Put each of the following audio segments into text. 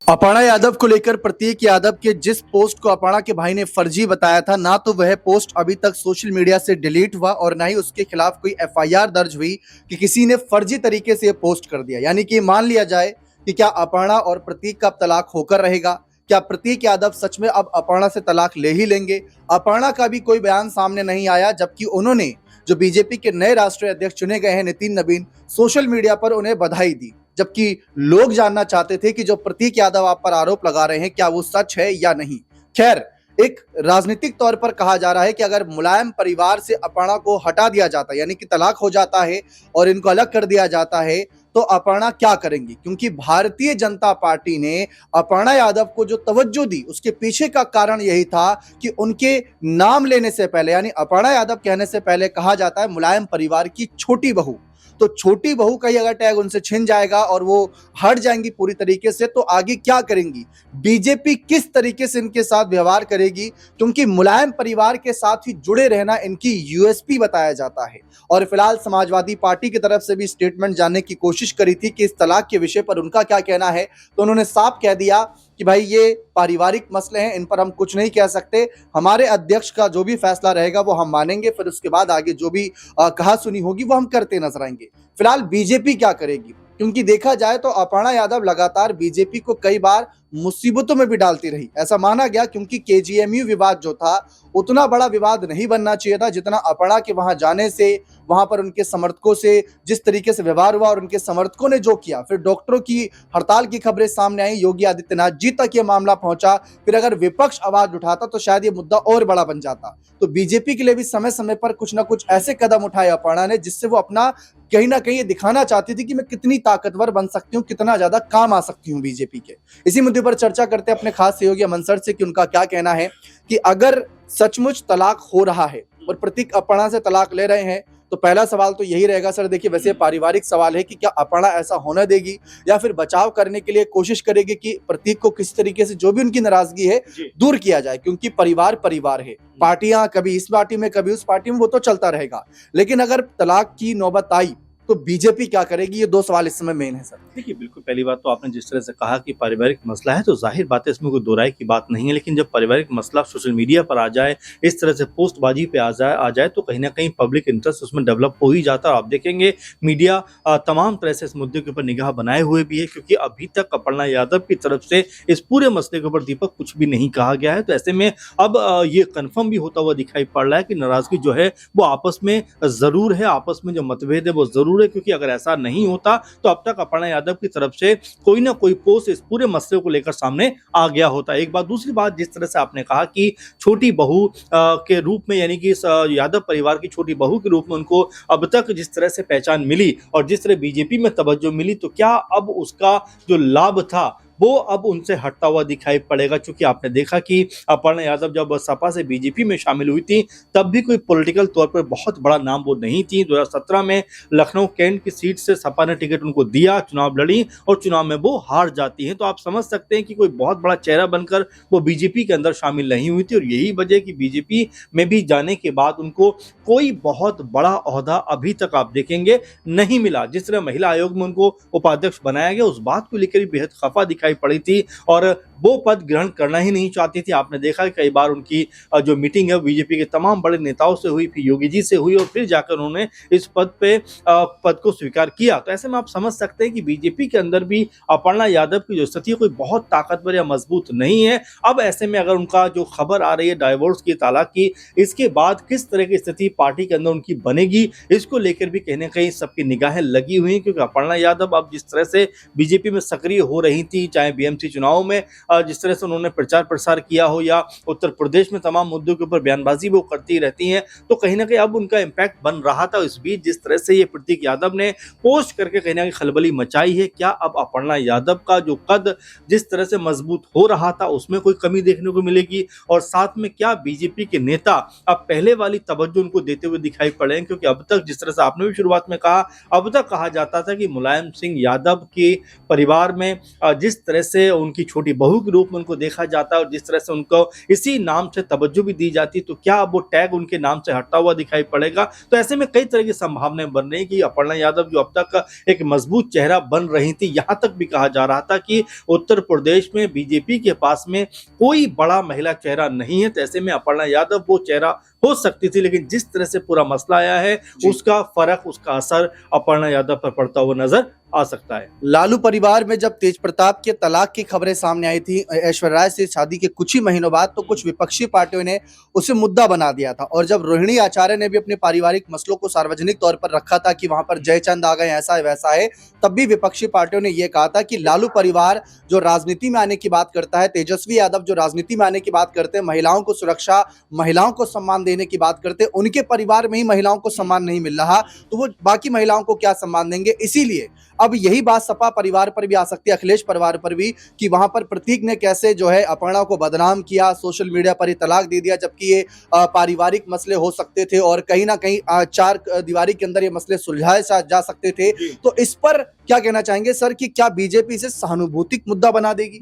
अपर्णा यादव को लेकर प्रतीक यादव के जिस पोस्ट को अपर्णा के भाई ने फर्जी बताया था, ना तो वह पोस्ट अभी तक सोशल मीडिया से डिलीट हुआ और ना ही उसके खिलाफ कोई एफआईआर दर्ज हुई कि किसी ने फर्जी तरीके से यह पोस्ट कर दिया। यानी कि मान लिया जाए कि क्या अपर्णा और प्रतीक का अब तलाक होकर रहेगा? क्या प्रतीक यादव सच में अब अपर्णा से तलाक ले ही लेंगे? अपर्णा का भी कोई बयान सामने नहीं आया, जबकि उन्होंने जो बीजेपी के नए राष्ट्रीय अध्यक्ष चुने गए हैं नितिन नवीन, सोशल मीडिया पर उन्हें बधाई दी। जबकि लोग जानना चाहते थे कि जो प्रतीक यादव आप पर आरोप लगा रहे हैं क्या वो सच है या नहीं। खैर, एक राजनीतिक तौर पर कहा जा रहा है कि अगर मुलायम परिवार से अपर्णा को हटा दिया जाता है, यानी कि तलाक हो जाता है और इनको अलग कर दिया जाता है, तो अपर्णा क्या करेंगी? क्योंकि भारतीय जनता पार्टी ने अपर्णा यादव को जो तवज्जो दी उसके पीछे का कारण यही था कि उनके नाम लेने से पहले, यानी अपर्णा यादव कहने से पहले कहा जाता है मुलायम परिवार की छोटी बहू। तो छोटी बहू का ही अगर टैग उनसे छिन जाएगा और वो हट जाएंगी पूरी तरीके से, तो आगे क्या करेंगी? बीजेपी किस तरीके से इनके साथ व्यवहार करेगी? क्योंकि मुलायम परिवार के साथ ही जुड़े रहना इनकी यूएसपी बताया जाता है। और फिलहाल समाजवादी पार्टी की तरफ से भी स्टेटमेंट जानने की कोशिश करी थी कि इस तलाक के विषय पर उनका क्या कहना है, तो उन्होंने साफ कह दिया कि भाई ये पारिवारिक मसले हैं, इन पर हम कुछ नहीं कह सकते। हमारे अध्यक्ष का जो भी फैसला रहेगा वो हम मानेंगे, फिर उसके बाद आगे जो भी कहा सुनी होगी वो हम करते नजर आएंगे। फिलहाल बीजेपी क्या करेगी? क्योंकि देखा जाए तो अपर्णा यादव लगातार बीजेपी को कई बार मुसीबतों में भी डालती रही, ऐसा माना गया, क्योंकि केजीएमयू विवाद जो था उतना बड़ा विवाद नहीं बनना चाहिए था जितना अपर्णा के वहां जाने से, वहां पर उनके समर्थकों से जिस तरीके से व्यवहार हुआ और उनके समर्थकों ने जो किया, फिर डॉक्टरों की हड़ताल की खबरें सामने आई, योगी आदित्यनाथ जी तक ये मामला पहुंचा, फिर अगर विपक्ष आवाज उठाता तो शायद ये मुद्दा और बड़ा बन जाता। तो बीजेपी के लिए भी समय समय पर कुछ ना कुछ ऐसे कदम उठाए अपर्णा ने जिससे वो अपना कहीं ना कहीं ये दिखाना चाहती थी कि मैं कितनी ताकतवर बन सकती हूँ, कितना ज्यादा काम आ सकती हूँ बीजेपी के। इसी मुद्दे पर चर्चा करते हैं अपने खास सहयोगी अमन सर से कि उनका क्या कहना है कि अगर सचमुच तलाक हो रहा है और प्रतीक अपर्णा से तलाक ले रहे हैं, तो पहला सवाल तो यही रहेगा सर। देखिए, वैसे पारिवारिक सवाल है कि क्या अपर्णा ऐसा होने देगी या फिर बचाव करने के लिए कोशिश करेगी कि प्रतीक को किस तरीके से जो भी उनकी नाराजगी है दूर किया जाए? क्योंकि परिवार परिवार है, पार्टियां कभी इस पार्टी में कभी उस पार्टी में, वो तो चलता रहेगा। लेकिन अगर तलाक की नौबत आई तो बीजेपी क्या करेगी? ये दो सवाल इस समय मेन है सर। देखिए, बिल्कुल पहली बात तो आपने जिस तरह से कहा कि पारिवारिक मसला है, तो जाहिर बात है इसमें कोई दो राय की बात नहीं है। लेकिन जब पारिवारिक मसला सोशल मीडिया पर आ जाए, इस तरह से पोस्टबाजी पे आ जाए तो कहीं ना कहीं पब्लिक इंटरेस्ट उसमें डेवलप हो ही जाता है। आप देखेंगे मीडिया तमाम तरह से इस मुद्दे के ऊपर निगाह बनाए हुए भी है, क्योंकि अभी तक अपर्णा यादव की तरफ से इस पूरे मसले के ऊपर दीपक कुछ भी नहीं कहा गया है। तो ऐसे में अब ये कन्फर्म भी होता हुआ दिखाई पड़ रहा है कि नाराजगी जो है वो आपस में जरूर है, आपस में जो मतभेद है वो जरूर है। क्योंकि अगर ऐसा नहीं होता तो अब तक अपर्णा यादव की तरफ से कोई ना कोई पोस्ट इस पूरे मसले को लेकर सामने आ गया होता। एक बात, दूसरी बात, जिस तरह से आपने कहा कि छोटी बहू के रूप में, यानी कि यादव परिवार की छोटी बहू के रूप में उनको अब तक जिस तरह से पहचान मिली और जिस तरह बीजेपी में तवज्जो मिली, तो क्या अब उसका जो लाभ था वो अब उनसे हटता हुआ दिखाई पड़ेगा? क्योंकि आपने देखा कि अपर्णा यादव जब सपा से बीजेपी में शामिल हुई थी तब भी कोई पॉलिटिकल तौर पर बहुत बड़ा नाम वो नहीं थी। 2017 में लखनऊ कैंट की सीट से सपा ने टिकट उनको दिया, चुनाव लड़ी और चुनाव में वो हार जाती हैं। तो आप समझ सकते हैं कि कोई बहुत बड़ा चेहरा बनकर वो बीजेपी के अंदर शामिल नहीं हुई थी, और यही वजह कि बीजेपी में भी जाने के बाद उनको कोई बहुत बड़ा ओहदा अभी तक आप देखेंगे नहीं मिला। जिस तरह महिला आयोग में उनको उपाध्यक्ष बनाया गया, उस बात को लेकर बेहद खफा दिखाई पड़ी थी और वो पद ग्रहण करना ही नहीं चाहती थी। आपने देखा कई बार उनकी जो मीटिंग है बीजेपी के तमाम बड़े नेताओं से हुई, फिर योगी जी से हुई और फिर जाकर उन्होंने इस पद को स्वीकार किया। तो ऐसे में आप समझ सकते हैं कि बीजेपी के अंदर भी अपर्णा यादव की जो स्थिति है कोई बहुत ताकतवर या मजबूत नहीं है। अब ऐसे में अगर उनका जो खबर आ रही है डाइवोर्स की, तलाक की, इसके बाद किस तरह की स्थिति पार्टी के अंदर उनकी बनेगी, इसको लेकर भी कहीं ना कहीं सबकी निगाहें लगी हुई हैं। क्योंकि अपर्णा यादव अब जिस तरह से बीजेपी में सक्रिय हो रही थी, चाहे बीएमसी चुनाव में जिस तरह से उन्होंने प्रचार प्रसार किया हो या उत्तर प्रदेश में तमाम मुद्दों के ऊपर बयानबाजी वो करती रहती हैं, तो कहीं ना कहीं अब उनका इम्पैक्ट बन रहा था। इस बीच जिस तरह से ये प्रतीक यादव ने पोस्ट करके कहीं ना कहीं खलबली मचाई है, क्या अब अपर्णा यादव का जो कद जिस तरह से मजबूत हो रहा था उसमें कोई कमी देखने को मिलेगी? और साथ में क्या बीजेपी के नेता अब पहले वाली तवज्जो उनको देते हुए दिखाई पड़े? क्योंकि अब तक जिस तरह से आपने भी शुरुआत में कहा, अब तक कहा जाता था कि मुलायम सिंह यादव के परिवार में जिस तरह से उनकी छोटी बहू के रूप में उनको देखा जाता है और जिस तरह से उनको इसी नाम से तवज्जो भी दी जाती है, तो क्या अब वो टैग उनके नाम से हटता हुआ दिखाई पड़ेगा? तो ऐसे में कई तरह की संभावनाएं बन रही कि अपर्णा यादव जो अब तक एक मजबूत चेहरा बन रही थी, यहां तक भी कहा जा रहा था कि उत्तर प्रदेश में बीजेपी के पास में कोई बड़ा महिला चेहरा नहीं है, तो ऐसे में अपर्णा यादव वो चेहरा हो सकती थी। लेकिन जिस तरह से पूरा मसला आया है, उसका फर्क, उसका असर अपर्णा यादव पर पड़ता हुआ नजर आ सकता है। लालू परिवार में जब तेज प्रताप के तलाक की खबरें सामने आई थी ऐश्वर्या राय से शादी के कुछ ही महीनों बाद, तो कुछ विपक्षी पार्टियों ने उसे मुद्दा बना दिया था। और जब रोहिणी आचार्य ने भी अपने पारिवारिक मसलों को सार्वजनिक तौर पर रखा था कि वहां पर जयचंद आ गए, ऐसा है वैसा है, तब भी विपक्षी पार्टियों ने यह कहा था कि लालू परिवार जो राजनीति में आने की बात करता है, तेजस्वी यादव जो राजनीति में आने की बात करते हैं, महिलाओं को सुरक्षा, महिलाओं को सम्मान देने की बात करते हैं, उनके परिवार में ही महिलाओं को सम्मान नहीं मिल रहा, तो वो बाकी महिलाओं को क्या सम्मान देंगे। इसीलिए अब यही बात सपा परिवार पर भी आ सकती है, अखिलेश परिवार पर भी, कि वहां पर प्रतीक ने कैसे जो है अपर्णा को बदनाम किया, सोशल मीडिया पर ही तलाक दे दिया, जबकि ये पारिवारिक मसले हो सकते थे और कहीं ना कहीं चार दीवारी के अंदर ये मसले सुलझाए जा सकते थे। तो इस पर क्या कहना चाहेंगे सर, कि क्या बीजेपी इसे सहानुभूतिक मुद्दा बना देगी?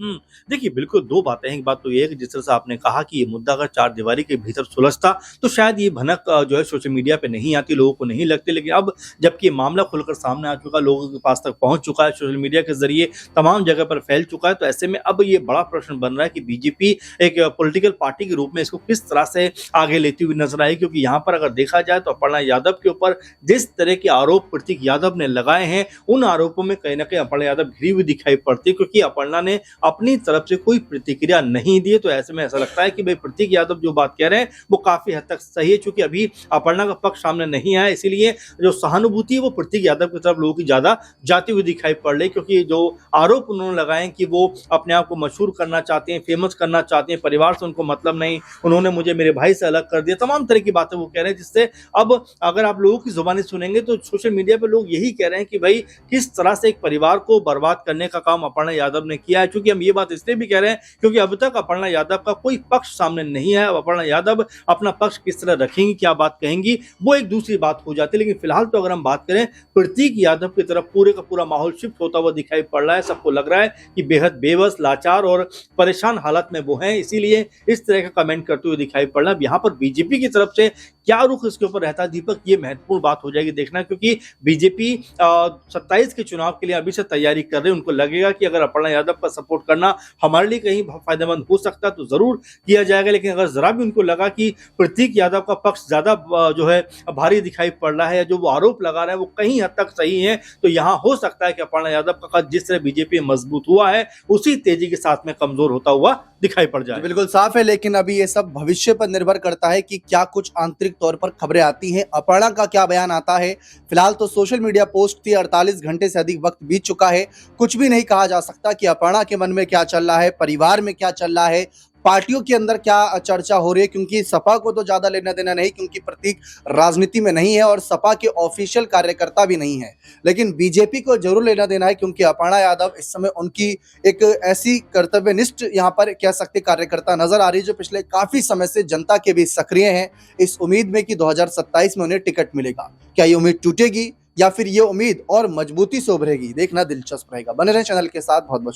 देखिए, बिल्कुल दो बातें हैं। एक बात तो ये है कि जिस तरह से आपने कहा कि ये मुद्दा अगर चार दीवारी के भीतर सुलझता तो शायद ये भनक जो है सोशल मीडिया पे नहीं आती, लोगों को नहीं लगती। लेकिन अब जबकि ये मामला खुलकर सामने आ चुका, लोगों के पास तक पहुंच चुका है, सोशल मीडिया के जरिए तमाम जगह पर फैल चुका है, तो ऐसे में अब ये बड़ा प्रश्न बन रहा है कि बीजेपी एक पॉलिटिकल पार्टी के रूप में इसको किस तरह से आगे लेती हुई नजर आएगी। क्योंकि यहाँ पर अगर देखा जाए तो अपर्णा यादव के ऊपर जिस तरह के आरोप प्रतीक यादव ने लगाए हैं, उन आरोपों में कहीं ना कहीं अपर्णा यादव घिरी हुई दिखाई पड़ती है, क्योंकि अपर्णा ने अपनी तरफ से कोई प्रतिक्रिया नहीं दी। तो ऐसे में ऐसा लगता है कि भाई प्रतीक यादव जो बात कह रहे हैं वो काफी हद तक सही है, क्योंकि अभी अपर्णा का पक्ष सामने नहीं आया, इसीलिए जो सहानुभूति है वो प्रतीक यादव की तरफ लोगों की ज्यादा जाती हुई दिखाई पड़ रही। क्योंकि जो आरोप उन्होंने लगाए कि वो अपने आप को मशहूर करना चाहते हैं, फेमस करना चाहते हैं, परिवार से उनको मतलब नहीं, उन्होंने मुझे मेरे भाई से अलग कर दिया, तमाम तरह की बातें वो कह रहे हैं, जिससे अब अगर आप लोगों की जुबानी सुनेंगे तो सोशल मीडिया पे लोग यही कह रहे हैं कि भाई किस तरह से एक परिवार को बर्बाद करने का काम अपर्णा यादव ने किया है। क्योंकि हम ये बात इसलिए भी कह रहे हैं क्योंकि अब तक अपर्णा यादव का कोई पक्ष सामने नहीं है। अब अपर्णा यादव अपना पक्ष किस तरह रखेंगी, क्या बात कहेंगी, वो एक दूसरी बात हो जाती है। लेकिन फिलहाल तो अगर हम बात करें, प्रतीक यादव की तरफ पूरे का पूरा माहौल शिफ्ट होता हुआ दिखाई पड़ रहा है। सबको लग रहा है कि बेहद बेबस, लाचार और परेशान हालत में वो हैं, इसीलिए इस तरह का कमेंट करते हुए दिखाई पड़ रहा है। यहाँ पर बीजेपी की तरफ से क्या रुख इसके ऊपर रहता है दीपक, ये महत्वपूर्ण बात हो जाएगी देखना, क्योंकि बीजेपी 27 के चुनाव के लिए अभी से तैयारी कर रही है। उनको लगेगा कि अगर अपर्णा यादव का सपोर्ट करना हमारे लिए कहीं फायदेमंद हो सकता है तो जरूर किया जाएगा। लेकिन अगर जरा भी उनको लगा कि प्रतीक यादव का पक्ष ज्यादा जो है भारी दिखाई पड़ रहा है, या जो वो आरोप लगा रहे हैं वो कहीं हद तक सही है, तो यहाँ हो सकता है कि अपर्णा यादव का कद जिस तरह बीजेपी मजबूत हुआ है उसी तेजी के साथ में कमजोर होता हुआ दिखाई पड़ जाए। बिल्कुल साफ है, लेकिन अभी ये सब भविष्य पर निर्भर करता है कि क्या कुछ आंतरिक तौर पर खबरें आती हैं, अपर्णा का क्या बयान आता है। फिलहाल तो सोशल मीडिया पोस्ट थी, 48 घंटे से अधिक वक्त बीत चुका है, कुछ भी नहीं कहा जा सकता कि अपर्णा के मन में क्या चल रहा है, परिवार में क्या चल रहा है, पार्टियों के अंदर क्या चर्चा हो रही है। क्योंकि सपा को तो ज्यादा लेना देना नहीं, क्योंकि प्रतीक राजनीति में नहीं है और सपा के ऑफिशियल कार्यकर्ता भी नहीं है। लेकिन बीजेपी को जरूर लेना देना है, क्योंकि अपर्णा यादव इस समय उनकी एक ऐसी कर्तव्यनिष्ठ यहाँ पर कह सकते कार्यकर्ता नजर आ रही है, जो पिछले काफी समय से जनता के बीच सक्रिय हैं, इस उम्मीद में कि 2027 में उन्हें टिकट मिलेगा। क्या ये उम्मीद टूटेगी या फिर ये उम्मीद और मजबूती से उभरेगी, देखना दिलचस्प रहेगा। बने रहें चैनल के साथ। बहुत बहुत